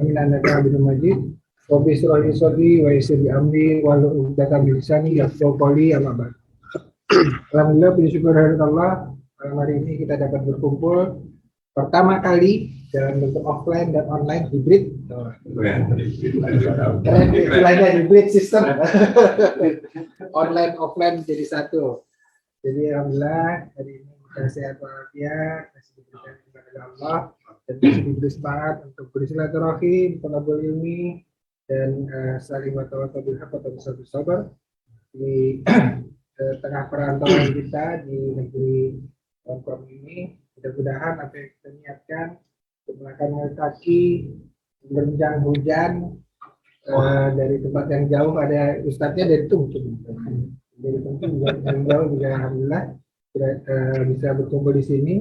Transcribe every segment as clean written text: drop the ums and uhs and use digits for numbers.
innaka Hamidum Majid. Rabbi shrah li sadri wa yassir li amri wahlul 'uqdatam min lisani yafqahu qawli. Amma ba'd. Alhamdulillah, puji syukur kehadirat Allah. Malam hari ini kita dapat berkumpul pertama kali dalam bentuk offline dan online hybrid. Istilahnya hybrid system. Online offline jadi satu. Jadi alhamdulillah hari ini kita sehat walafiat, masih diberikan kepada Allah dan masih diberi semangat untuk bersilaturahim, talabul ilmi dan saling watawasau bil haqq wa tawasau bis sabr di tengah perantauan kita di negeri Hongkong ini. Mudah-mudahan apa yang kita niatkan untuk melakukan kaki menerjang hujan dari tempat yang jauh, ada ustadznya dari Tungtung. Dari Tungtung yang jauh juga alhamdulillah bisa berkumpul di sini.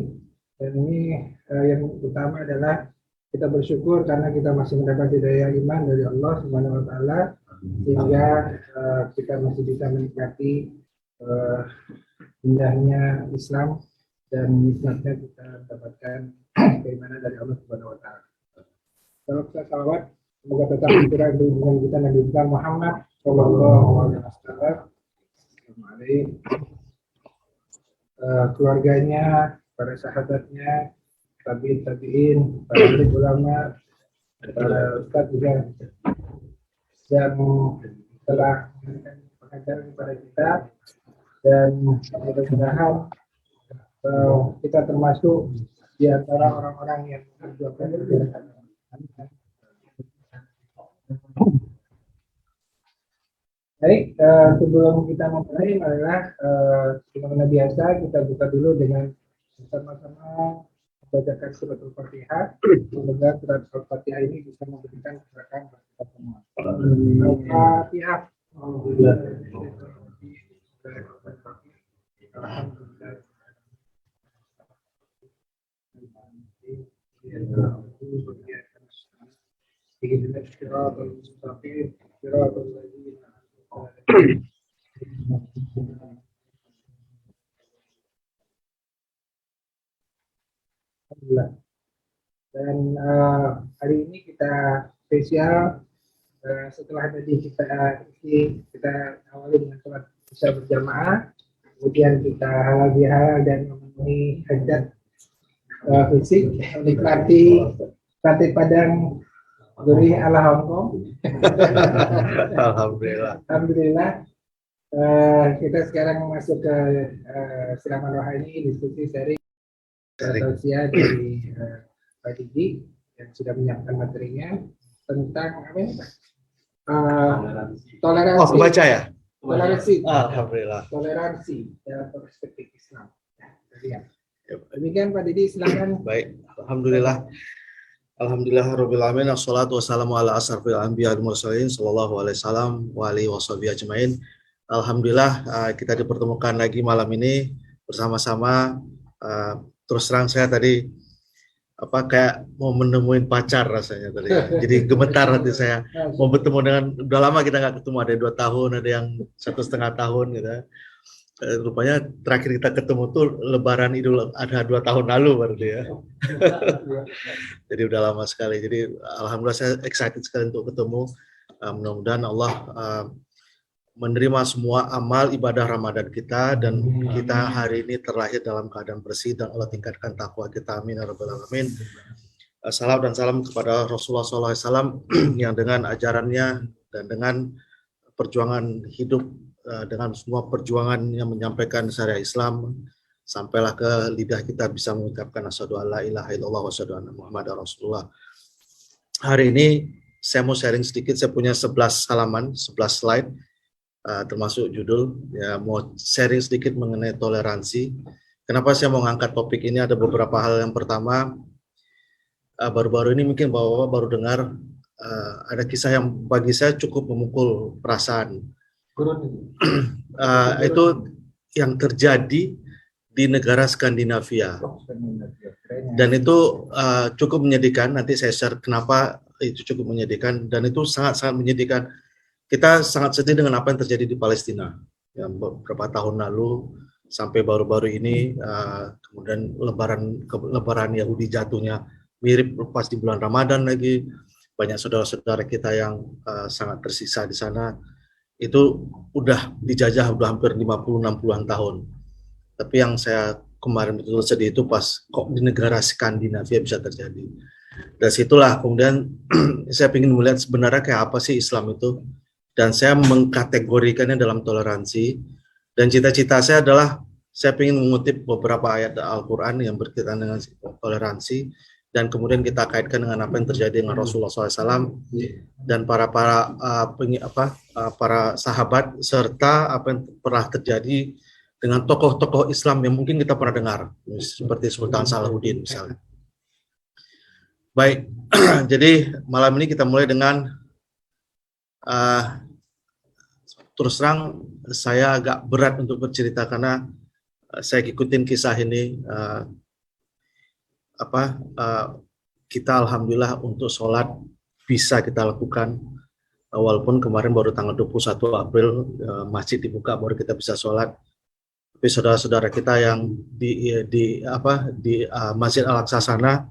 Dan ini yang utama adalah kita bersyukur karena kita masih mendapat hidayah iman dari Allah Subhanahu wa taala, sehingga kita masih bisa menikmati indahnya Islam dan nikmatnya kita mendapatkan keimanan dari Allah Subhanahu wa taala. Salawat semoga tetap tercurah di hubungan kita Nabi Muhammad sallallahu alaihi wasallam, keluarganya, para sahabatnya, tabi'in, para ulama, para ustadz juga yang telah memberikan pengajaran kepada kita, dan mudah-mudahan kita termasuk di antara orang-orang yang memperjuangkan kebenaran. Baik, sebelum kita memulai adalah sebagaimana biasa kita buka dulu dengan sama-sama membacakan surat Al-Fatihah. Semoga surat Al-Fatihah ini bisa memberikan keberkahan bagi kita semua. Al-Fatihah. Dan hari ini kita spesial, setelah tadi kita awali dengan sholat isya berjamaah, kemudian kita halal bihalal dan memenuhi hajat fisik, menikmati sate padang gurih ala Hongkong. Alhamdulillah. Kita sekarang masuk ke siraman rohani, diskusi sharing tausiah dari Pak Didi yang sudah menyiapkan materinya tentang apa ya? Toleransi. Oh, baca ya? Toleransi. Alhamdulillah. Toleransi dalam perspektif Islam. Demikian Pak Didi, silakan. Baik, alhamdulillah. Alhamdulillah rabbil alamin, wassalatu wassalamu ala asrofil anbiya wal mursalin sallallahu alaihi wasallam wa alihi washabihi ajmain. Alhamdulillah kita dipertemukan lagi malam ini bersama-sama. Terus terang saya tadi kayak mau menemuin pacar rasanya tadi. Jadi gemetar hati saya mau bertemu dengan, udah lama kita nggak ketemu, ada 2 tahun, ada yang 1,5 tahun gitu. Rupanya terakhir kita ketemu tuh Lebaran Idul Adha 2 tahun lalu berarti ya. Jadi udah lama sekali. Jadi alhamdulillah saya excited sekali untuk ketemu. Mudah-mudahan Allah menerima semua amal ibadah Ramadan kita, dan kita hari ini terlahir dalam keadaan bersih, dan Allah tingkatkan takwa kita. Amin ya rabbal alamin. Salam dan salam kepada Rasulullah SAW yang dengan ajarannya dan dengan perjuangan hidup, dengan semua perjuangan yang menyampaikan syariat Islam, sampailah ke lidah kita bisa mengucapkan asyhadu alla ilaha illallah wa asyhadu anna muhammadar rasulullah. Hari ini saya mau sharing sedikit, saya punya 11 halaman, 11 slide, termasuk judul, ya mau sharing sedikit mengenai toleransi. Kenapa saya mau ngangkat topik ini? Ada beberapa hal. Yang pertama, baru-baru ini mungkin Bapak baru dengar, ada kisah yang bagi saya cukup memukul perasaan. Itu yang terjadi di negara Skandinavia, dan itu cukup menyedihkan. Nanti saya share kenapa itu cukup menyedihkan, dan itu sangat-sangat menyedihkan. Kita sangat sedih dengan apa yang terjadi di Palestina yang beberapa tahun lalu sampai baru-baru ini. Kemudian lebaran Yahudi jatuhnya mirip pas di bulan Ramadan lagi. banyak saudara-saudara kita yang sangat tersisa di sana, itu udah dijajah udah hampir 50-60-an tahun. Tapi yang saya kemarin betul sedih itu pas kok di negara Skandinavia bisa terjadi. Dari situlah kemudian saya ingin melihat sebenarnya kayak apa sih Islam itu, dan saya mengkategorikannya dalam toleransi. Dan cita-cita saya adalah saya ingin mengutip beberapa ayat Al-Quran yang berkaitan dengan toleransi, dan kemudian kita kaitkan dengan apa yang terjadi dengan Rasulullah SAW dan para sahabat, serta apa yang pernah terjadi dengan tokoh-tokoh Islam yang mungkin kita pernah dengar, seperti Sultan Salahuddin misalnya. Baik, jadi malam ini kita mulai dengan terus terang saya agak berat untuk bercerita karena saya ikutin kisah ini. Kita alhamdulillah untuk sholat bisa kita lakukan, walaupun kemarin baru tanggal 21 April masjid dibuka baru kita bisa sholat. Tapi saudara-saudara kita yang di Masjid Al-Aqsa sana,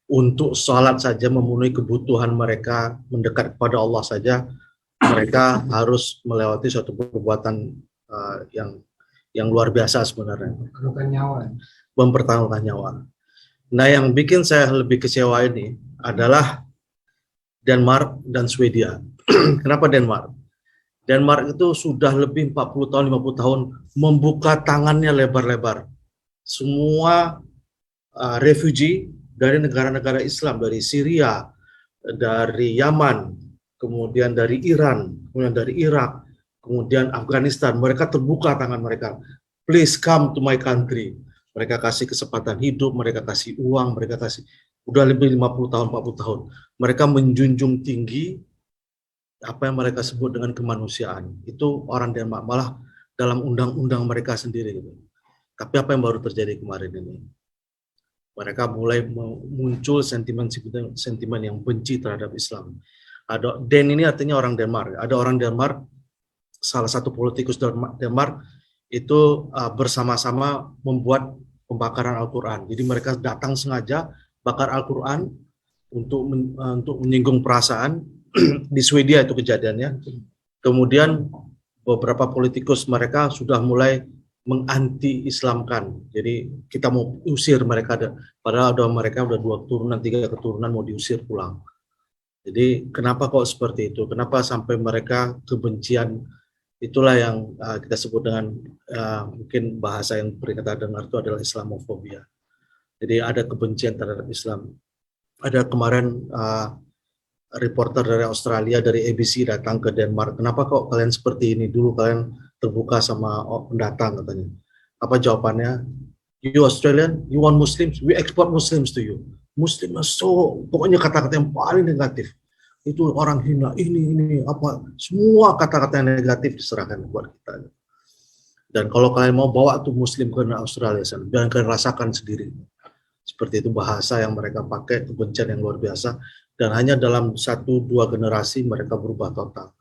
untuk sholat saja memenuhi kebutuhan mereka, mendekat kepada Allah saja, mereka harus melewati suatu perbuatan yang luar biasa sebenarnya. Mempertaruhkan nyawa. Nah, yang bikin saya lebih kecewa ini adalah Denmark dan Swedia. Kenapa Denmark? Denmark itu sudah lebih 40 tahun, 50 tahun membuka tangannya lebar-lebar. Semua refugee dari negara-negara Islam, dari Syria, dari Yaman, kemudian dari Iran, kemudian dari Irak, kemudian Afghanistan, mereka terbuka tangan mereka. Please come to my country. Mereka kasih kesempatan hidup, mereka kasih uang, mereka kasih, udah lebih 50 tahun, 40 tahun. Mereka menjunjung tinggi apa yang mereka sebut dengan kemanusiaan. Itu orang Denmark, malah dalam undang-undang mereka sendiri. Gitu. Tapi apa yang baru terjadi kemarin ini? Mereka mulai muncul sentimen yang benci terhadap Islam. Den ini artinya orang Denmark. Ada orang Denmark, salah satu politikus Denmark itu bersama-sama membuat pembakaran Al-Quran. Jadi mereka datang sengaja bakar Al-Quran untuk menyinggung perasaan. Di Swedia itu kejadiannya. Kemudian beberapa politikus mereka sudah mulai menganti-Islamkan. Jadi kita mau usir mereka, padahal mereka udah 2 keturunan, 3 keturunan mau diusir pulang. Jadi kenapa kok seperti itu? Kenapa sampai mereka kebencian? Itulah yang kita sebut dengan mungkin bahasa yang pernah kita dengar itu adalah Islamofobia. Jadi ada kebencian terhadap Islam. Ada kemarin reporter dari Australia, dari ABC datang ke Denmark. Kenapa kok kalian seperti ini? Dulu kalian terbuka sama pendatang katanya. Apa jawabannya? You Australian, you want Muslims, we export Muslims to you. Muslim so, pokoknya kata-kata yang paling negatif. Itu orang hina, ini, apa, semua kata-kata yang negatif diserahkan buat kita. Dan kalau kalian mau bawa tuh Muslim ke Australia, jangan kalian rasakan sendiri. Seperti itu bahasa yang mereka pakai, kebencian yang luar biasa. Dan hanya dalam 1-2 generasi mereka berubah total.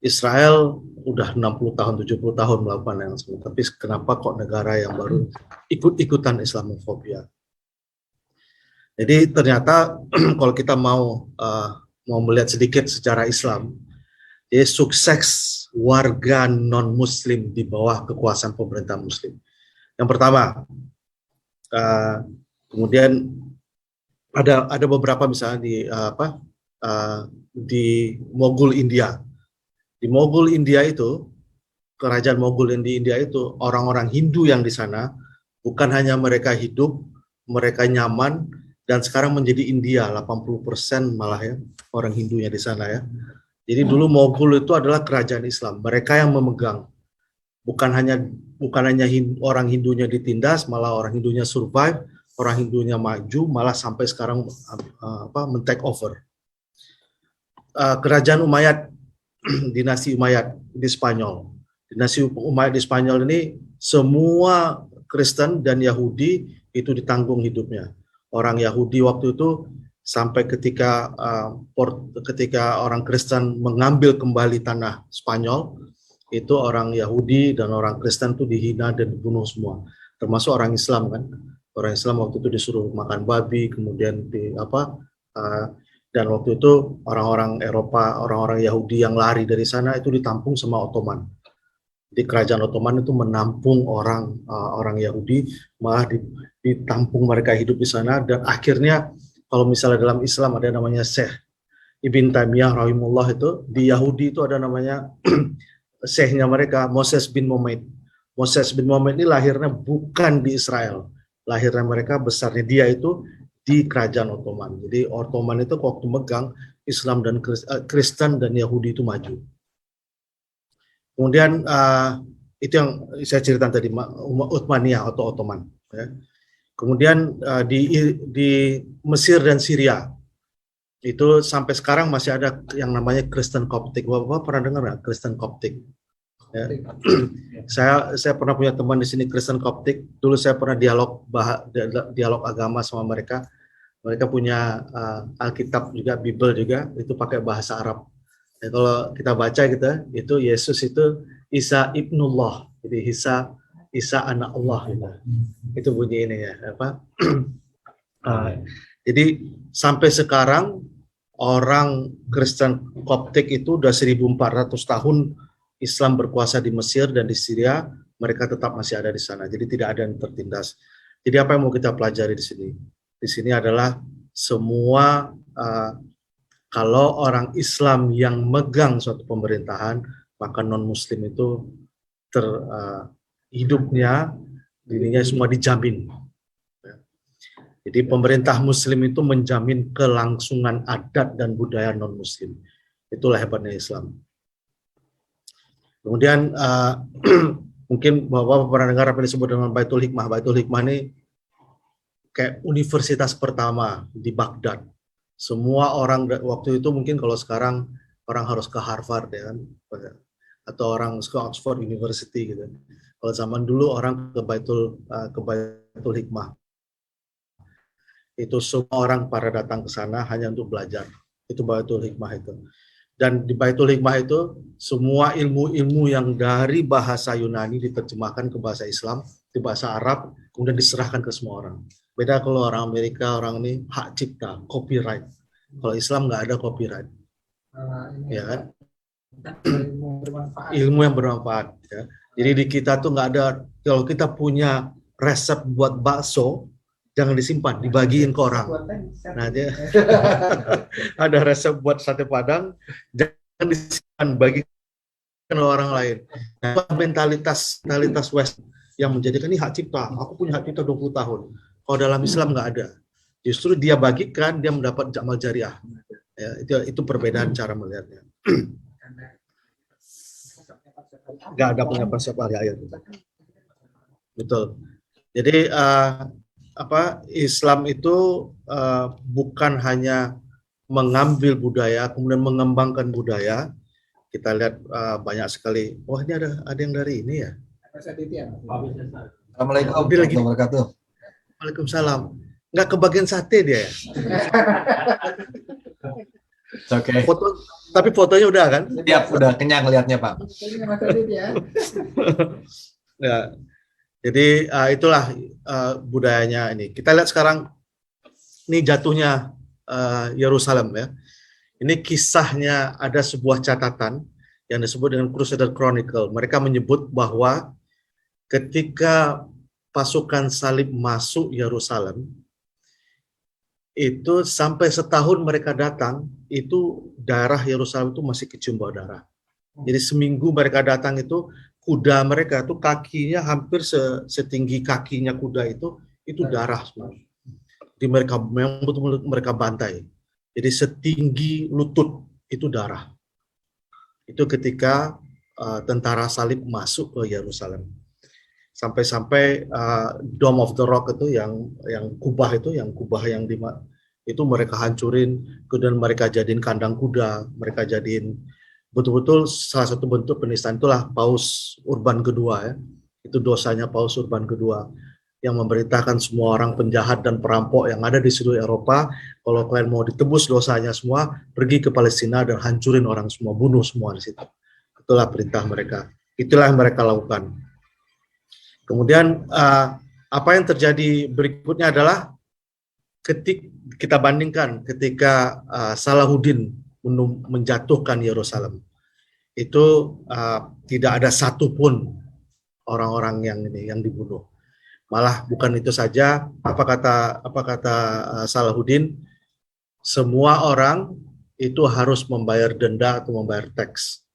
Israel udah 60 tahun, 70 tahun melakukan yang sama. Tapi kenapa kok negara yang baru ikut-ikutan Islamofobia? Jadi ternyata kalau kita mau melihat sedikit secara Islam, jadi sukses warga non-Muslim di bawah kekuasaan pemerintah Muslim. Yang pertama, kemudian ada beberapa misalnya di Mogul India. Di Mogul India itu, kerajaan Mogul di India itu, orang-orang Hindu yang di sana, bukan hanya mereka hidup, mereka nyaman, dan sekarang menjadi India, 80% malah ya, orang Hindunya di sana ya. Jadi dulu Mogul itu adalah kerajaan Islam, mereka yang memegang. Bukan hanya orang Hindunya ditindas, malah orang Hindunya survive, orang Hindunya maju, malah sampai sekarang men-take over. Kerajaan Umayyad, dinasti Umayyad di Spanyol. Dinasti Umayyad di Spanyol ini semua Kristen dan Yahudi itu ditanggung hidupnya. Orang Yahudi waktu itu sampai ketika orang Kristen mengambil kembali tanah Spanyol, itu orang Yahudi dan orang Kristen itu dihina dan dibunuh semua. Termasuk orang Islam kan. Orang Islam waktu itu disuruh makan babi, kemudian Dan waktu itu orang-orang Eropa, orang-orang Yahudi yang lari dari sana itu ditampung sama Ottoman. Di kerajaan Ottoman itu menampung orang Yahudi, malah ditampung mereka hidup di sana. Dan akhirnya kalau misalnya dalam Islam ada namanya Syekh Ibn Taimiyah rahimullah, itu di Yahudi itu ada namanya syekhnya mereka Moses bin Mohammed. Moses bin Mohammed ini lahirnya bukan di Israel, lahirnya mereka besarnya dia itu di kerajaan Ottoman. Jadi Ottoman itu waktu megang Islam dan Kristen dan Yahudi itu maju. Kemudian itu yang saya ceritakan tadi, Uthmaniyah atau Ottoman. Ya. Kemudian di Mesir dan Syria itu sampai sekarang masih ada yang namanya Kristen Koptik. Bapak pernah dengar nggak Kristen Koptik? Ya. Saya pernah punya teman di sini Kristen Koptik. Dulu saya pernah dialog agama sama mereka. Mereka punya Alkitab juga, Bible juga, itu pakai bahasa Arab. Ya, kalau kita baca gitu, itu Yesus itu Isa ibnullah, jadi Isa anak Allah gitu. Itu bunyi ini ya, apa? Jadi sampai sekarang orang Kristen Koptik itu udah 1400 tahun Islam berkuasa di Mesir dan di Syria, mereka tetap masih ada di sana. Jadi tidak ada yang tertindas. Jadi apa yang mau kita pelajari di sini? Di sini adalah semua kalau orang Islam yang megang suatu pemerintahan, maka non-Muslim itu hidupnya, dirinya semua dijamin. Jadi pemerintah Muslim itu menjamin kelangsungan adat dan budaya non-Muslim. Itulah hebatnya Islam. Kemudian mungkin Bapak pernah dengar apa yang disebut dengan Baitul Hikmah. Baitul Hikmah ini kayak universitas pertama di Baghdad. Semua orang waktu itu, mungkin kalau sekarang orang harus ke Harvard ya kan, atau orang ke Oxford University gitu. Kalau zaman dulu orang ke Baitul Hikmah. Itu semua orang pada datang ke sana hanya untuk belajar. Itu Baitul Hikmah itu. Dan di Baitul Hikmah itu semua ilmu-ilmu yang dari bahasa Yunani diterjemahkan ke bahasa Islam, di bahasa Arab, kemudian diserahkan ke semua orang. Beda kalau orang Amerika, orang ini hak cipta, copyright. Kalau Islam nggak ada copyright, ya kan? Ilmu yang bermanfaat. Ya. Jadi di kita tuh nggak ada. Kalau kita punya resep buat bakso, jangan disimpan, dibagiin ke orang. Nah, dia ada resep buat sate Padang, jangan disimpan, bagikan ke orang lain. Nah, mentalitas West yang menjadikan ini hak cipta. Aku punya hak cipta 20 tahun. Kalau dalam Islam nggak ada. Justru dia bagikan, dia mendapat amal jariah. Ya, itu perbedaan cara melihatnya. Nggak ada punya konsep ayat. Betul. Jadi Islam itu bukan hanya mengambil budaya, kemudian mengembangkan budaya. Kita lihat banyak sekali. Wah, ini ada yang dari ini ya. Assalamualaikum warahmatullahi wabarakatuh. Waalaikumsalam. Nggak kebagian sate dia ya? Oke. Tapi fotonya udah kan? Siap, udah kenyang lihatnya Pak. Ya. Jadi itulah budayanya ini. Kita lihat sekarang ini jatuhnya Yerusalem ya. Ini kisahnya, ada sebuah catatan yang disebut dengan Crusader Chronicle. Mereka menyebut bahwa ketika pasukan salib masuk Yerusalem, itu sampai setahun mereka datang, itu daerah Yerusalem itu masih kecium bau darah. Jadi seminggu mereka datang itu, kuda mereka itu kakinya hampir setinggi kakinya kuda itu darah semua. Jadi mereka memang betul-betul mereka bantai. Jadi setinggi lutut itu darah. Itu ketika tentara salib masuk ke Yerusalem. Sampai-sampai Dome of the Rock itu yang kubah yang itu mereka hancurin, kemudian mereka jadiin kandang kuda, mereka jadiin betul-betul salah satu bentuk penistaan. Itulah Paus Urban kedua ya. Itu dosanya Paus Urban kedua yang memerintahkan semua orang penjahat dan perampok yang ada di seluruh Eropa, kalau kalian mau ditebus dosanya semua, pergi ke Palestina dan hancurin orang semua, bunuh semua di situ. Itulah perintah mereka. Itulah yang mereka lakukan. Kemudian apa yang terjadi berikutnya adalah kita bandingkan ketika Salahuddin menjatuhkan Yerusalem, itu tidak ada satupun orang-orang yang dibunuh. Malah bukan itu saja, apa kata Salahuddin, semua orang itu harus membayar denda atau membayar teks.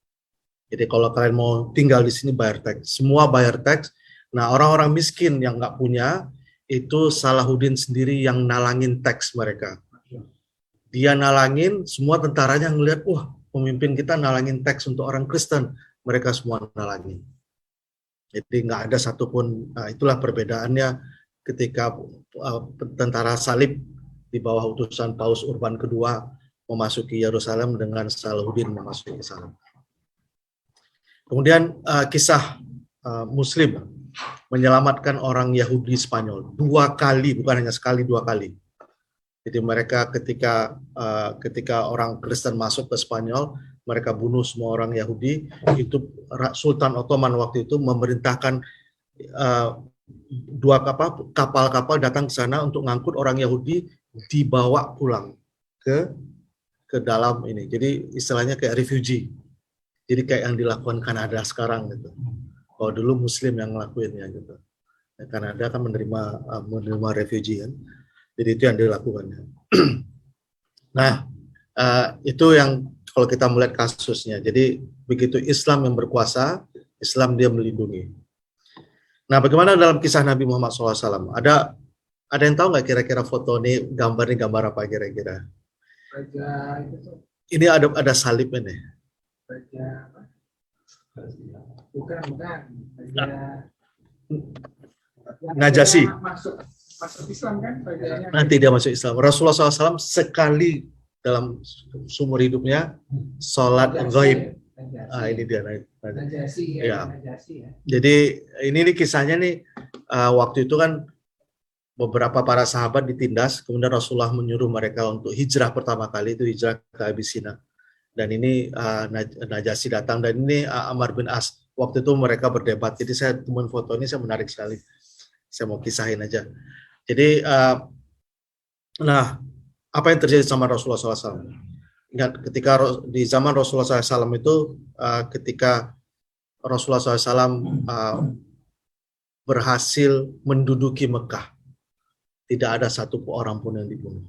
Jadi kalau kalian mau tinggal di sini bayar teks, semua bayar teks. Nah, orang-orang miskin yang nggak punya, itu Salahuddin sendiri yang nalangin teks mereka. Dia nalangin, semua tentaranya ngelihat, wah, pemimpin kita nalangin teks untuk orang Kristen. Mereka semua nalangin. Jadi nggak ada satupun, itulah perbedaannya ketika tentara salib di bawah utusan Paus Urban kedua memasuki Yerusalem dengan Salahuddin memasuki Yerusalem. Kemudian kisah Muslim menyelamatkan orang Yahudi Spanyol 2 kali, bukan hanya sekali, 2 kali. Jadi mereka ketika orang Kristen masuk ke Spanyol, mereka bunuh semua orang Yahudi. Itu Sultan Ottoman waktu itu memerintahkan 2 kapal-kapal datang ke sana untuk ngangkut orang Yahudi, dibawa pulang ke dalam ini. Jadi istilahnya kayak refugee. Jadi kayak yang dilakukan Kanada sekarang gitu. Kalau dulu Muslim yang ngelakuinnya gitu. Kanada kan menerima refugee kan. Jadi itu yang dilakukannya. Nah, itu yang kalau kita melihat kasusnya. Jadi begitu Islam yang berkuasa, Islam dia melindungi. Nah, bagaimana dalam kisah Nabi Muhammad SAW? Ada yang tahu nggak kira-kira foto ini gambar apa kira-kira? Ini ada salib ini. Bukan. Najasyi. Masuk Islam kan? Nanti dia masuk Islam. Rasulullah SAW sekali dalam seumur hidupnya sholat ghaib. Ini dia. Najasyi ya. Ya. Jadi ini kisahnya nih, waktu itu kan beberapa para sahabat ditindas, kemudian Rasulullah menyuruh mereka untuk hijrah pertama kali, itu hijrah ke Abyssinia. Dan ini Najasyi datang, dan ini Amr bin As. Waktu itu mereka berdebat, jadi saya temuin foto ini, saya menarik sekali. Saya mau kisahin aja. Jadi, nah, apa yang terjadi sama Rasulullah SAW? Ingat, ketika di zaman Rasulullah SAW itu, ketika Rasulullah SAW berhasil menduduki Mekah, tidak ada satu orang pun yang dibunuh.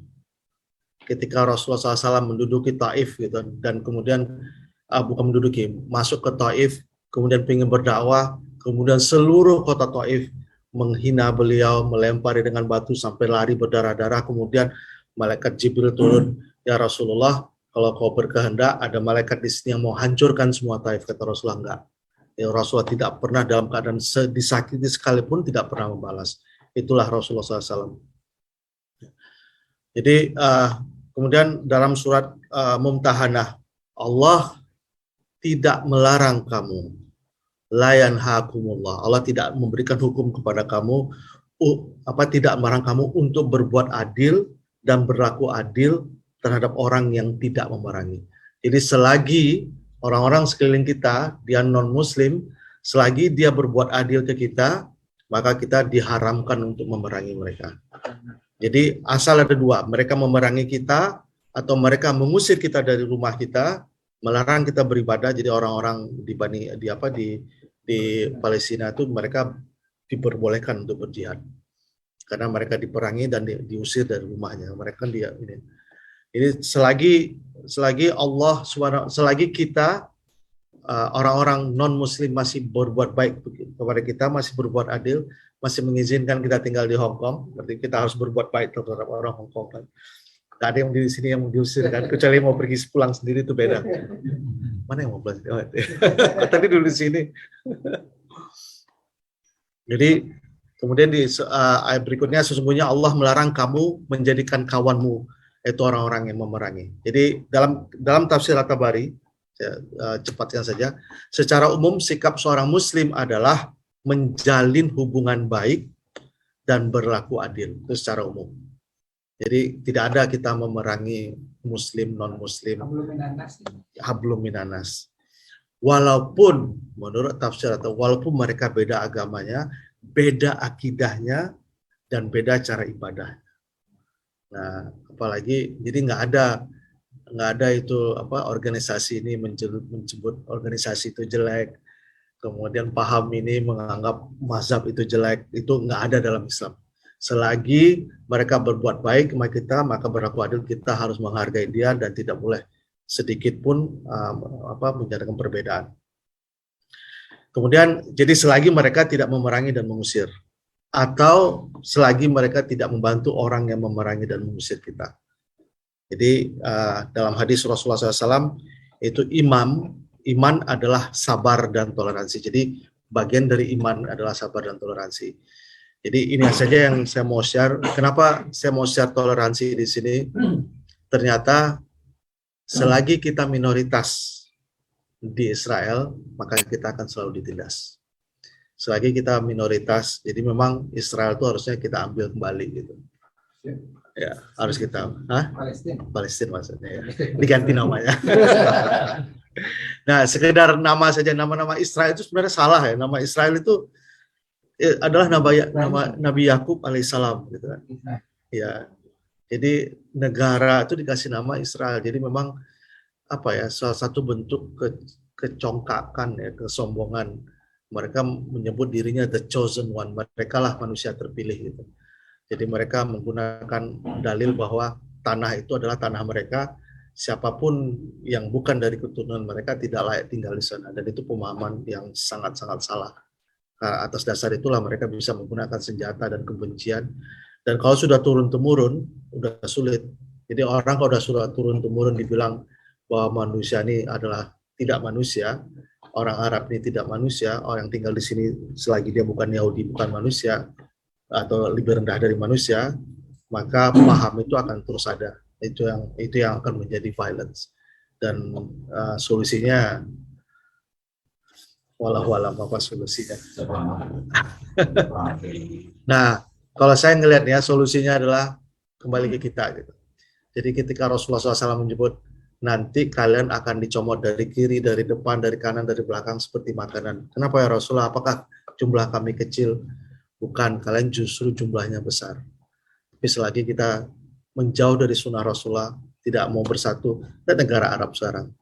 Ketika Rasulullah SAW menduduki Taif gitu, dan kemudian bukan menduduki, masuk ke Taif, kemudian ingin berdakwah, kemudian seluruh kota Taif menghina beliau, melempari dengan batu sampai lari berdarah-darah. Kemudian malaikat Jibril turun, ya Rasulullah, kalau kau berkehendak, ada malaikat di sini yang mau hancurkan semua Taif. Kata Rasulullah, enggak. Ya, Rasulullah tidak pernah dalam keadaan disakiti sekalipun tidak pernah membalas. Itulah Rasulullah SAW. Jadi kemudian dalam surat Mumtahanah, Allah tidak melarang kamu, la yanhakumullah. Allah tidak memberikan hukum kepada kamu, tidak melarang kamu untuk berbuat adil dan berlaku adil terhadap orang yang tidak memerangi. Jadi selagi orang-orang sekeliling kita, dia non-muslim, selagi dia berbuat adil ke kita, maka kita diharamkan untuk memerangi mereka. Jadi asal ada 2, mereka memerangi kita atau mereka mengusir kita dari rumah kita, melarang kita beribadah. Jadi orang-orang di Palestina itu mereka diperbolehkan untuk berjihad karena mereka diperangi dan diusir dari rumahnya. Mereka ini selagi Allah selagi kita orang-orang non-muslim masih berbuat baik kepada kita, masih berbuat adil, masih mengizinkan kita tinggal di Hong Kong, berarti kita harus berbuat baik terhadap orang Hong Kong kan. Gak ada yang di sini yang diusir kan, kecuali mau pergi pulang sendiri itu beda. Mana yang mau pulang? Tadi dulu di sini. Jadi kemudian di ayat berikutnya, sesungguhnya Allah melarang kamu menjadikan kawanmu itu orang-orang yang memerangi. Jadi dalam tafsir At-Tabari, cepatkan saja, secara umum sikap seorang muslim adalah menjalin hubungan baik dan berlaku adil, itu secara umum. Jadi tidak ada kita memerangi muslim, non-muslim, hablum minanas. Walaupun menurut tafsir atau walaupun mereka beda agamanya, beda akidahnya, dan beda cara ibadah. Nah, apalagi jadi nggak ada itu apa organisasi ini menyebut organisasi itu jelek, kemudian paham ini menganggap mazhab itu jelek, itu nggak ada dalam Islam. Selagi mereka berbuat baik sama kita, maka berlaku adil, kita harus menghargai dia dan tidak boleh sedikit pun menjadikan perbedaan. Kemudian, jadi selagi mereka tidak memerangi dan mengusir, atau selagi mereka tidak membantu orang yang memerangi dan mengusir kita. Jadi dalam hadis Rasulullah SAW itu iman adalah sabar dan toleransi. Jadi bagian dari iman adalah sabar dan toleransi. Jadi ini saja yang saya mau share. Kenapa saya mau share toleransi di sini? Ternyata selagi kita minoritas di Israel, maka kita akan selalu ditindas. Selagi kita minoritas, jadi memang Israel itu harusnya kita ambil kembali gitu. Ya, harus kita, Palestina maksudnya ya. Diganti namanya. Nah, sekedar nama saja, nama-nama Israel itu sebenarnya salah ya. Nama Israel itu adalah nama Nabi Yakub alaihissalam gitu kan. Ya. Jadi negara itu dikasih nama Israel. Jadi memang apa ya, salah satu bentuk kecongkakan ya, kesombongan. Mereka menyebut dirinya the chosen one. Mereka lah manusia terpilih gitu. Jadi mereka menggunakan dalil bahwa tanah itu adalah tanah mereka. Siapapun yang bukan dari keturunan mereka tidak layak tinggal di sana. Dan itu pemahaman yang sangat-sangat salah. Atas dasar itulah mereka bisa menggunakan senjata dan kebencian. Dan kalau sudah turun-temurun, udah sulit. Jadi orang kalau sudah turun-temurun dibilang bahwa manusia ini adalah tidak manusia, orang Arab ini tidak manusia, orang yang tinggal di sini selagi dia bukan Yahudi, bukan manusia, atau lebih rendah dari manusia, maka paham itu akan terus ada. Itu yang akan menjadi violence. Dan solusinya walau apa solusinya. Nah, kalau saya ngelihat ya, solusinya adalah kembali ke kita gitu. Jadi ketika Rasulullah SAW menyebut nanti kalian akan dicomot dari kiri, dari depan, dari kanan, dari belakang seperti makanan. Kenapa ya Rasulullah? Apakah jumlah kami kecil? Bukan, kalian justru jumlahnya besar. Tapi selagi kita menjauh dari sunnah Rasulullah, tidak mau bersatu, dan negara Arab sekarang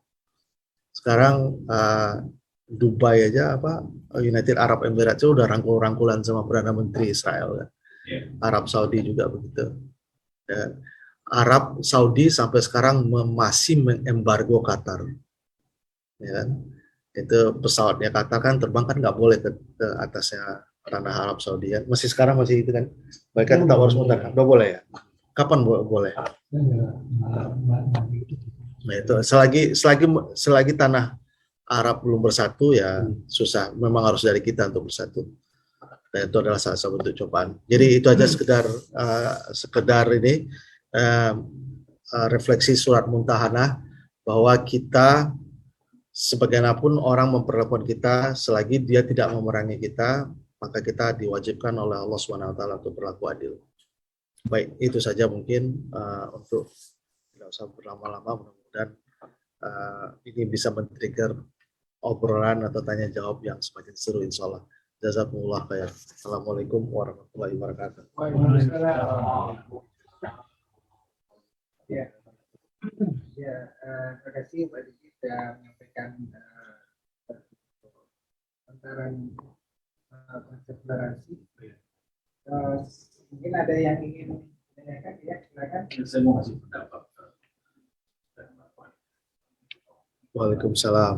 Dubai aja United Arab Emirates itu udah rangkul-rangkulan sama Perdana Menteri Israel ya. Arab Saudi juga begitu. Ya. Arab Saudi sampai sekarang masih mengembargo Qatar. Ya kan? Itu pesawatnya Qatar kan terbang kan nggak boleh ke atasnya tanah Arab Saudi ya. Masih sekarang masih itu kan. Mereka tetap harus mutar. Nggak boleh ya. Kapan boleh? Nah itu selagi tanah Arab belum bersatu ya susah. Memang harus dari kita untuk bersatu. Dan itu adalah salah satu bentuk cobaan. Jadi itu aja sekedar ini refleksi surat Muntahanah bahwa kita sebagaimanapun orang memperlakukan kita, selagi dia tidak memerangi kita, maka kita diwajibkan oleh Allah SWT untuk berlaku adil. Baik, itu saja mungkin untuk tidak usah berlama-lama, mudah-mudahan ini bisa men-trigger obrolan atau tanya jawab yang semakin seru insya Allah. Jazakumullah khair. Assalamualaikum warahmatullahi wabarakatuh. Ya, terima kasih Pak Diki sudah menyampaikan antara konsep toleransi. Mungkin ada yang ingin menanyakan ya, silakan. Saya mau kasih pendapat. Waalaikumsalam.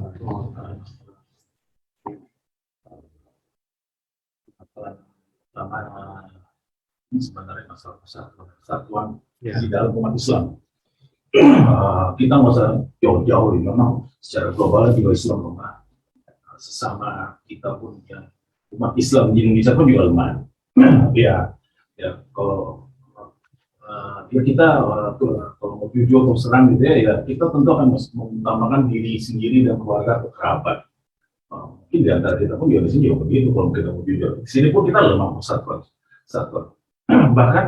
Ini sebenarnya masalah persatuan Ya. di dalam umat Islam. Kita nggak usah jauh-jauh, memang secara global juga Islam lemah. Sesama kita pun ya, umat Islam di Indonesia pun juga lemah. ya kalau ya kita kalau mau jujur atau serang gitu ya kita tentu akan mengutamakan diri sendiri dan keluarga atau kerabat. Mungkin di antara kita pun juga di sini juga begitu kalau kita mau jujur. Di sini pun kita lemah persatuan. Bahkan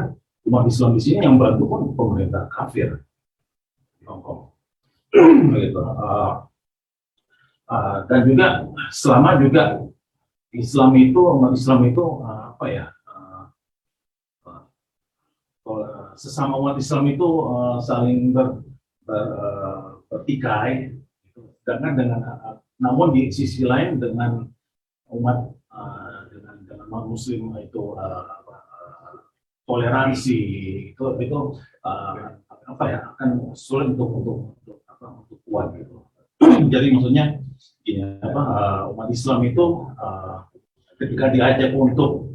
umat Islam di sini yang bantu pun pemerintah kafir di Hongkong. Gitu. Dan juga selama juga umat Islam itu sesama umat Islam itu saling bertikai, gitu. Dengan namun di sisi lain dengan umat dengan non Muslim itu toleransi itu apa ya, akan sulit untuk kuat gitu. Jadi maksudnya gini, umat Islam itu ketika diajak untuk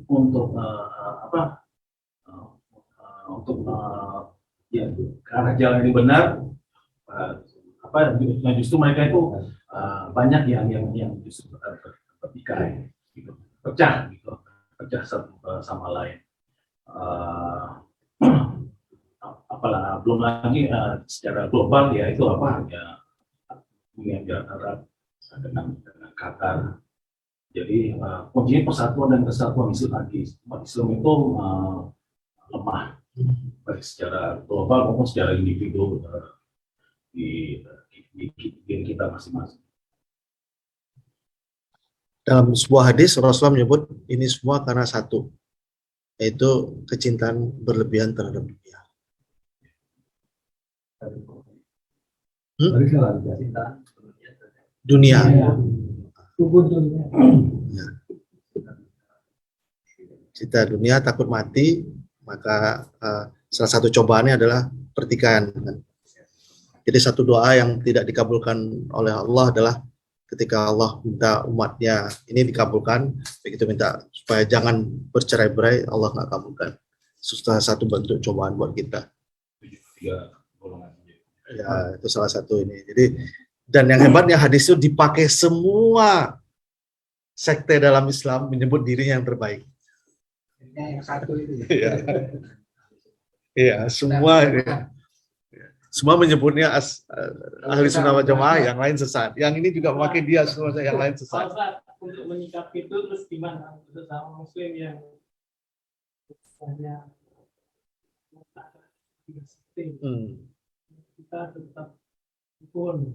ya ke arah jalan yang benar, justru mereka itu banyak yang justru bertikai, gitu, pecah satu sama lain. Belum lagi secara global ya itu Uni Emirat Arab dengan Qatar. Jadi kuncinya persatuan dan kesatuan umat Islam itu lemah, baik secara global maupun secara individu di diri kita masing-masing. Dalam sebuah hadis Rasulullah menyebut ini semua karena satu, yaitu kecintaan berlebihan terhadap dunia. Dunia. Ya. Cinta dunia, takut mati, maka salah satu cobaannya adalah pertikaian. Jadi satu doa yang tidak dikabulkan oleh Allah adalah ketika Allah minta umatnya ini dikabulkan, begitu minta supaya jangan bercerai-berai, Allah nggak kabulkan. Salah satu bentuk cobaan buat kita. Ya, itu salah satu ini. Jadi, dan yang hebatnya hadis itu dipakai semua sekte dalam Islam menyebut dirinya yang terbaik. Yang satu itu. Iya, semua menyebutnya ahli sunnah wal jamaah, yang lain sesat. Yang ini juga memakai dia semua, yang lain sesat. Untuk menyikapi itu terus gimana untuk sama Muslim yang misalnya kita tetap rukun,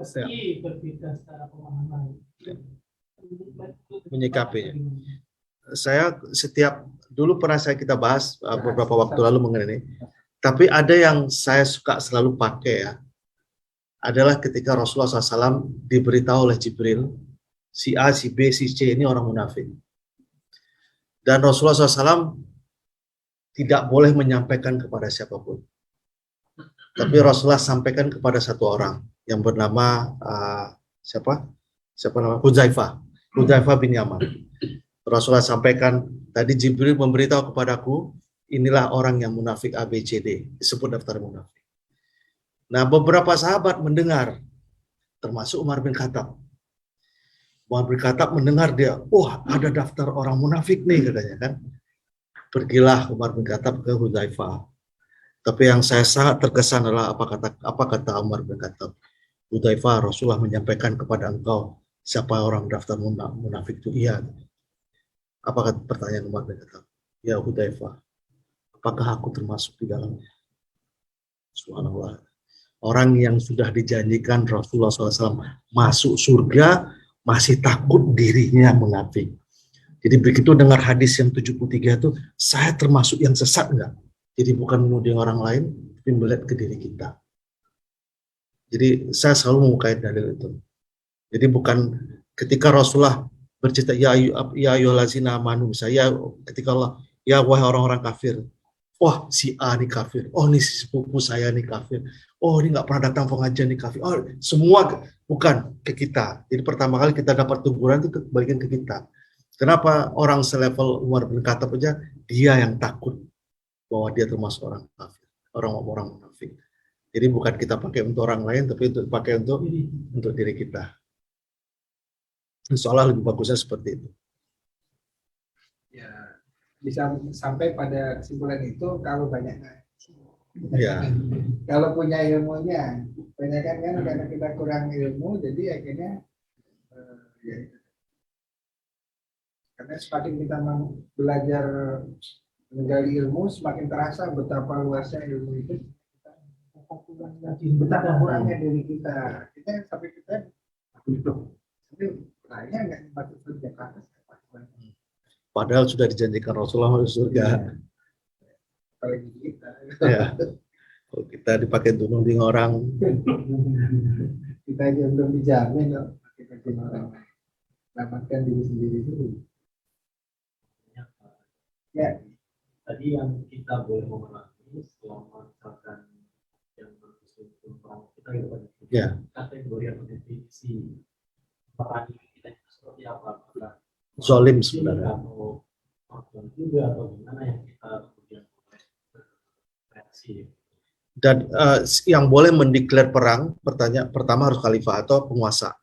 meski berbeda secara pemahaman. Menyikapinya. Saya dulu pernah kita bahas beberapa waktu lalu mengenai ini. Tapi ada yang saya suka selalu pakai ya, adalah ketika Rasulullah SAW diberitahu oleh Jibril, si A, si B, si C ini orang munafik. Dan Rasulullah SAW tidak boleh menyampaikan kepada siapapun. Tapi Rasulullah sampaikan kepada satu orang yang bernama siapa nama Hudzaifah bin Yaman. Rasulullah sampaikan, tadi Jibril memberitahu kepadaku, inilah orang yang munafik ABCD, disebut daftar munafik. Nah, beberapa sahabat mendengar, termasuk Umar bin Khattab. Umar bin Khattab mendengar dia, wah ada daftar orang munafik nih katanya kan. Pergilah Umar bin Khattab ke Hudzaifah. Tapi yang saya sangat terkesan adalah apa kata Umar bin Khattab. Hudzaifah, Rasulullah menyampaikan kepada engkau siapa orang daftar munafik itu? Iya. Apa pertanyaan Umar bin Khattab? Ya Hudzaifah, apakah aku termasuk di dalamnya? Subhanallah. Orang yang sudah dijanjikan Rasulullah SAW masuk surga masih takut dirinya munafik. Jadi begitu dengar hadis yang 73 itu, saya termasuk yang sesat enggak? Jadi bukan menuding orang lain, tapi melihat ke diri kita. Jadi saya selalu mengukai dalil itu. Jadi bukan ketika Rasulullah bercerita ya ayyuhallazina amanu, saya ketika Allah ya wahai orang-orang kafir, wah si A nih kafir, oh ini si sepupu saya nih kafir, oh ini nggak pernah datang pengajian nih kafir, oh semua bukan ke kita. Jadi pertama kali kita dapat teguran itu kebalikan ke kita. Kenapa orang selevel Umar bin Khattab aja dia yang takut bahwa dia termasuk orang kafir, orang munafik. Jadi bukan kita pakai untuk orang lain, tapi untuk pakai untuk diri kita. Seolah lebih bagusnya seperti itu. Ya, bisa sampai pada kesimpulan itu kalau banyak Ya. kalau punya ilmunya, banyak kan karena kita kurang ilmu, jadi akhirnya ya itu. Karena semakin kita belajar menggali ilmu, semakin terasa betapa luasnya ilmu itu. Betapa kurangnya diri kita. Kita sampai kita tapi kayaknya nggak masuk surga. Padahal sudah dijanjikan Rasulullah masuk surga. apalagi kita. Ya. Kalau kita dipakai untuk nuding orang, Kita aja belum dijamin loh, pakai orang lain. Selamatkan diri sendiri dulu. Ya, Tadi yang kita boleh memerangi selama misalkan yang berkhusus untuk kita gitu kan. Ya. Kategori atau definisi memerangi kita itu seperti apa? Apakah zolim sebenarnya. atau korban juga atau gimana yang kita kemudian reaksi? Dan yang boleh mendeklar perang, pertama harus khalifah atau penguasa.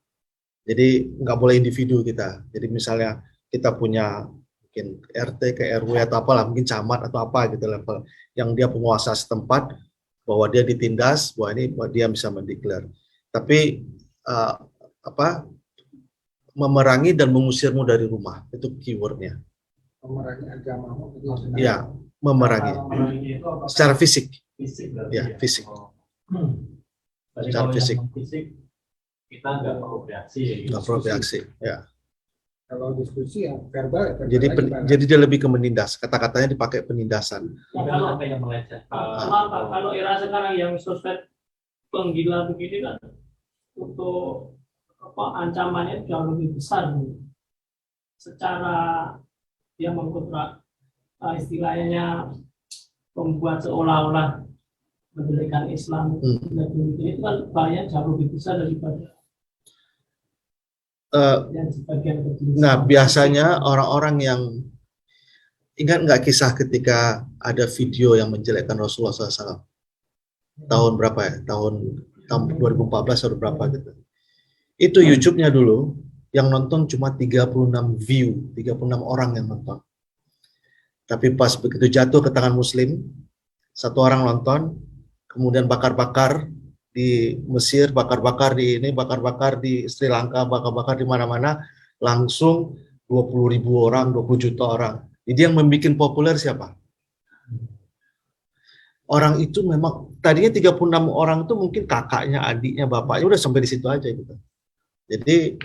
Jadi nggak boleh individu kita. Jadi misalnya kita punya mungkin RT ke RW atau apalah, mungkin camat atau apa gitu level yang dia penguasa setempat, bahwa dia ditindas, bahwa dia bisa mendeklar. Tapi memerangi dan mengusirmu dari rumah, itu keywordnya. memerangi agamamu itu maksudnya. Ya, memerangi Memerangi itu apakah secara fisik. fisik berarti Ya, fisik. Berarti Secara kalau fisik. yang fisik kita nggak perlu reaksi. Nggak perlu reaksi. Ya. Kalau diskusi ya verbal. Jadi dia lebih ke menindas. Kata-katanya dipakai penindasan. Kalau apa yang melecehkan? Kalau era sekarang yang sosmed penggila begini kan untuk ancamannya jauh lebih besar secara dia mengkontrak istilahnya membuat seolah-olah menjadikan Islam itu kan bahaya jauh lebih besar daripada yang sebagian kecil. Nah, biasanya orang-orang yang ingat nggak kisah ketika ada video yang menjelekkan Rasulullah SAW tahun berapa ya? Tahun 2014 atau berapa gitu. Itu YouTube-nya dulu yang nonton cuma 36 view, 36 orang yang nonton. Tapi pas begitu jatuh ke tangan Muslim, satu orang nonton, kemudian bakar-bakar di Mesir, bakar-bakar di ini, bakar-bakar di Sri Lanka, bakar-bakar di mana-mana, langsung 20.000 orang, 20 juta orang. Jadi yang membuat populer siapa? Orang itu memang, tadinya 36 orang itu mungkin kakaknya, adiknya, bapaknya, udah sampai di situ aja gitu. Jadi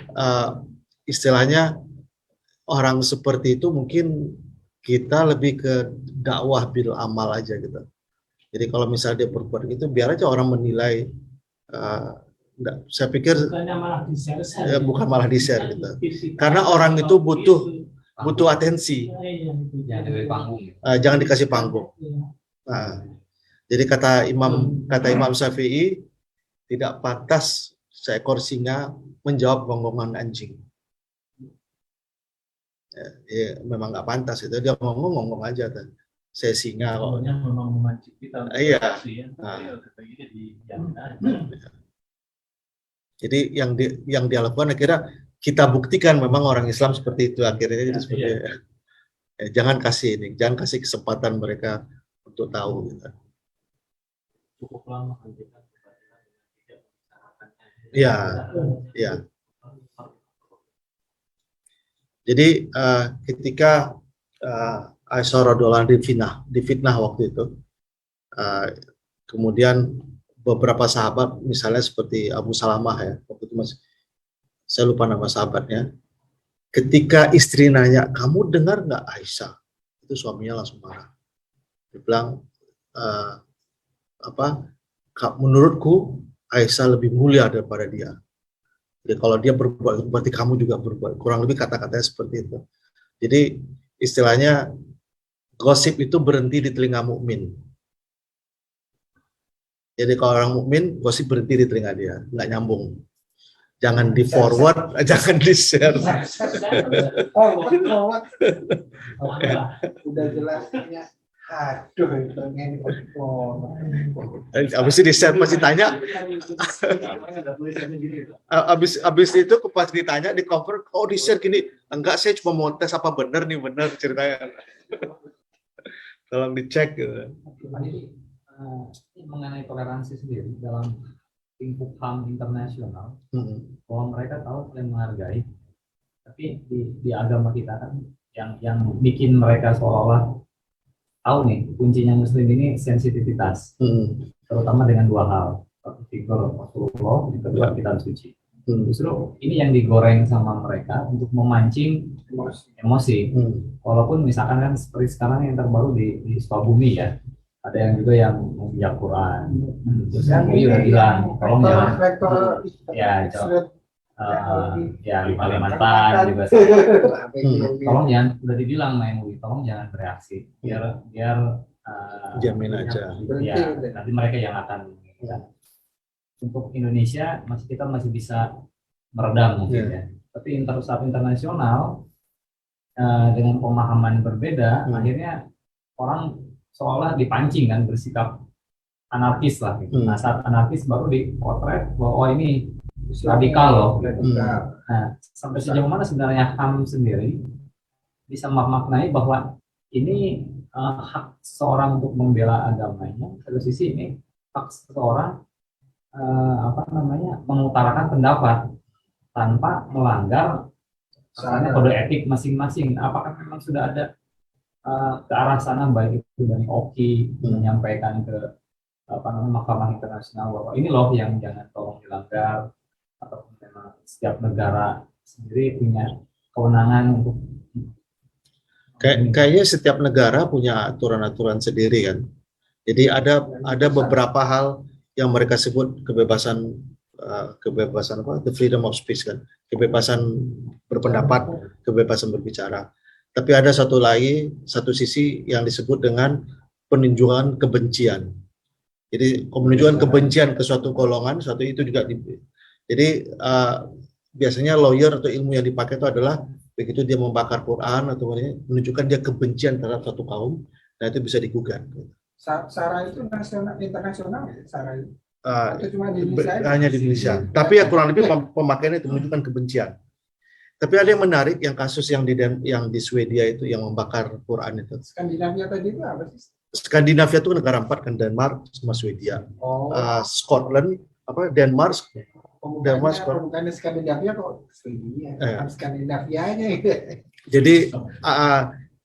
istilahnya orang seperti itu mungkin kita lebih ke dakwah bil amal aja gitu. Jadi kalau misalnya dia berbuat gitu, biar aja orang menilai. Saya pikir bukan malah di-share gitu. Karena orang itu butuh atensi. Jangan diberi panggung. Jangan dikasih panggung. Nah, jadi kata Imam Syafi'i, tidak pantas seekor singa menjawab gonggongan anjing. Ya, memang nggak pantas itu, dia ngomong aja kan. Saya singa kok. Pokoknya memang memancing kita. Iya. Ya. Jadi yang dia lakukan akhirnya kita buktikan memang orang Islam seperti itu akhirnya jadi seperti jangan kasih kesempatan mereka untuk tahu gitu. Cukup lama kita Iya. Jadi ketika Aisyah radhiyallahu anha difitnah waktu itu, kemudian beberapa sahabat misalnya seperti Abu Salamah ya, waktu itu saya lupa nama sahabatnya, ketika istri nanya, kamu dengar nggak Aisyah? Itu suaminya langsung marah. Dia bilang, menurutku Aisyah lebih mulia daripada dia. Jadi kalau dia berbuat, berarti kamu juga berbuat. Kurang lebih kata-katanya seperti itu. Jadi istilahnya gosip itu berhenti di telinga mukmin. Jadi kalau orang mukmin, gosip berhenti di telinga dia, nggak nyambung. Jangan di forward, jangan di share. Udah jelasnya. Aduh, itu Abis itu di share pasti tanya. Abis itu pas ditanya di cover, di share gini, enggak, saya cuma mau tes apa bener ceritanya. Tolong dicek gitu. Mengenai toleransi sendiri dalam lingkup HAM internasional, bahwa mereka tahu saling menghargai, tapi di agama kita kan yang bikin mereka seolah-olah tahu nih kuncinya Muslim ini sensitivitas, terutama dengan dua hal, satu figur Rasulullah, yang kedua kitab suci. Justru ini yang digoreng sama mereka untuk memancing emosi. Walaupun misalkan kan seperti sekarang yang terbaru di Sukabumi ya, ada yang juga yang menghijab Quran. Terus Yang MUI udah bilang, tolong jangan rektor ya, X-ray ya di Kalimantan juga. Tolong jangan, udah dibilang sama MUI, tolong jangan bereaksi, biar Jamin aja. ya, nanti mereka yang akan untuk Indonesia kita masih bisa meredam mungkin ya. Tapi saat internasional dengan pemahaman berbeda, akhirnya orang seolah dipancing kan bersikap anarkis lah. Gitu. Nah saat anarkis baru dipotret bahwa oh, ini radikal loh. Nah sampai sejauh mana sebenarnya HAM sendiri bisa memaknai bahwa ini hak seorang untuk membela agamanya, satu sisi ini hak seseorang mengutarakan pendapat tanpa melanggar kode etik masing-masing. Apakah memang sudah ada ke arah sana, baik itu dari OKI menyampaikan ke Mahkamah Internasional bahwa ini loh yang jangan tolong dilanggar, atau memang setiap negara sendiri punya kewenangan untuk kayaknya setiap negara punya aturan-aturan sendiri kan. Jadi ada beberapa hal yang mereka sebut kebebasan apa, the freedom of speech kan, kebebasan berpendapat, kebebasan berbicara. Tapi ada satu sisi yang disebut dengan penunjukan kebencian. Jadi penunjukan kebencian ke suatu golongan, suatu itu juga. Jadi biasanya lawyer atau ilmu yang dipakai itu adalah begitu dia membakar Quran atau menunjukkan dia kebencian terhadap satu kaum, nah itu bisa digugat. SARA itu nasional, internasional ya, SARA itu? Atau cuma di Indonesia? Hanya di Indonesia. Tapi ya kurang lebih pemakaiannya itu menunjukkan kebencian. Tapi ada yang menarik, yang kasus yang di Swedia itu yang membakar Quran itu. Skandinavia tadi itu apa sih? Skandinavia itu negara 4 kan, Denmark sama Swedia. Scotland, Denmark. Bukannya Skandinavia kok Swedia. Skandinavianya itu. Jadi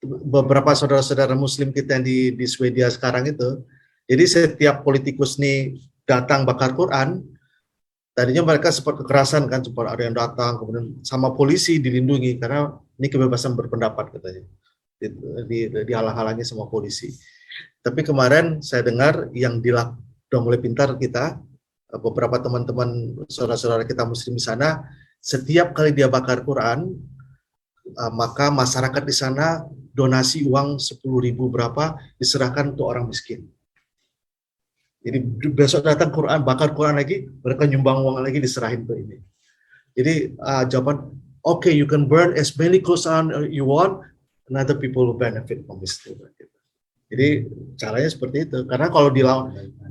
beberapa saudara-saudara Muslim kita yang di Swedia sekarang itu, jadi setiap politikus nih datang bakar Quran, tadinya mereka sempat kekerasan kan, sempat ada yang datang, kemudian sama polisi dilindungi karena ini kebebasan berpendapat katanya, dihalang-halangi sama polisi. Tapi kemarin saya dengar yang udah mulai pintar kita, beberapa teman-teman saudara-saudara kita Muslim di sana, setiap kali dia bakar Quran, maka masyarakat di sana donasi uang 10.000 berapa diserahkan untuk orang miskin. Jadi besok datang Quran, bakar Quran lagi, mereka nyumbang uang lagi diserahin ke ini. Jadi jawaban, okay, you can burn as many Quran you want, and other people will benefit from this. Jadi caranya seperti itu. Karena kalau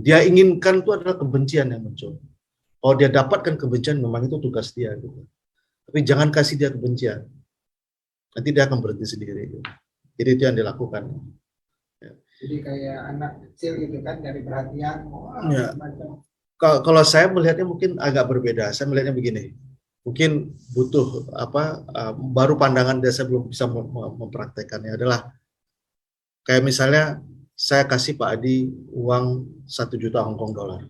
dia inginkan itu adalah kebencian yang muncul. Kalau dia dapatkan kebencian, memang itu tugas dia. Gitu. Tapi jangan kasih dia kebencian. Nanti dia akan berhenti sendiri. Gitu. Jadi itu yang dilakukan. Jadi kayak anak kecil gitu kan, dari perhatian. Ya. Kalau saya melihatnya mungkin agak berbeda. Saya melihatnya begini. Mungkin butuh baru pandangan dia, saya belum bisa mempraktekannya adalah kayak misalnya saya kasih Pak Adi uang 1 juta Hong Kong dollar.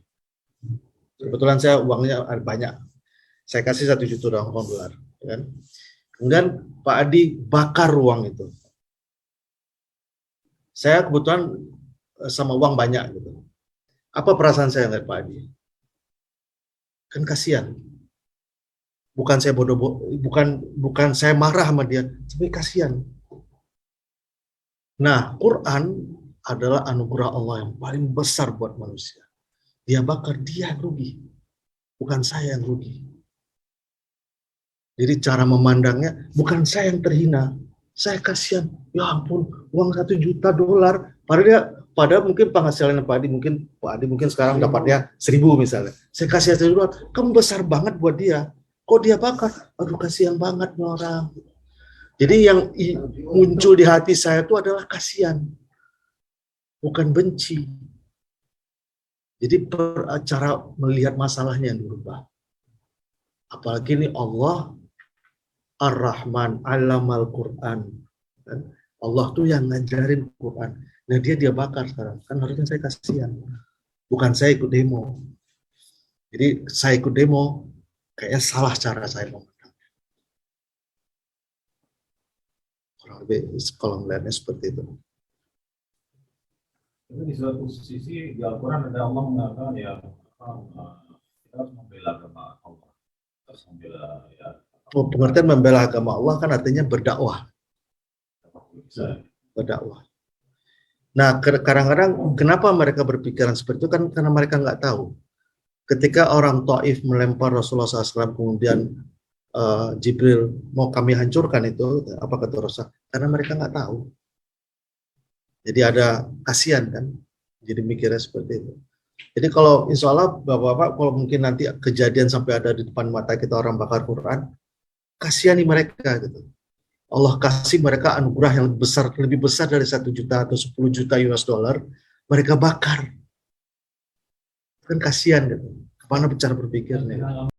Kebetulan saya uangnya banyak. Saya kasih 1 juta Hong Kong dollar, kan? Kemudian Pak Adi bakar uang itu. Saya kebetulan sama uang banyak gitu. Apa perasaan saya ngeliat Pak Adi? Kan kasihan. Bukan saya bukan saya marah sama dia, tapi kasihan. Nah, Quran adalah anugerah Allah yang paling besar buat manusia. Dia bakar, dia yang rugi. Bukan saya yang rugi. Jadi cara memandangnya, bukan saya yang terhina. Saya kasihan, ya ampun, uang 1 juta dolar. Padahal mungkin penghasilannya Pak Adi mungkin sekarang dapatnya 1.000 misalnya. Saya kasih 1 dolar, kan besar banget buat dia. Kok dia bakar? Aduh, kasihan banget nih orang. Jadi yang muncul di hati saya itu adalah kasihan, bukan benci. Jadi cara melihat masalahnya yang berubah. Apalagi ini Allah Ar-Rahman, Allamal Quran. Allah tuh yang ngajarin Quran. Nah dia bakar sekarang. Kan harusnya saya kasihan. Bukan saya ikut demo. Jadi saya ikut demo, kayaknya salah cara saya memandang. Kurang lebih kalau melihatnya seperti itu. Tapi di suatu sisi di Al-Quran ada Allah mengatakan ya kita harus membela agama Allah, kita harus membela ya Oh, pengertian membela agama Allah kan artinya berdakwah. Berdakwah. Nah, kadang-kadang kenapa mereka berpikiran seperti itu kan karena mereka nggak tahu. Ketika orang Taif melempar Rasulullah SAW, kemudian Jibril mau kami hancurkan itu, apa kata Rasul? Karena mereka nggak tahu. Jadi ada kasihan kan, jadi mikirnya seperti itu. Jadi kalau insya Allah Bapak-Bapak, kalau mungkin nanti kejadian sampai ada di depan mata kita orang bakar Quran, kasihani mereka gitu. Allah kasih mereka anugerah yang lebih besar dari 1 juta atau 10 juta US dollar, mereka bakar. Kan kasihan gitu. Kemana cara berpikirnya?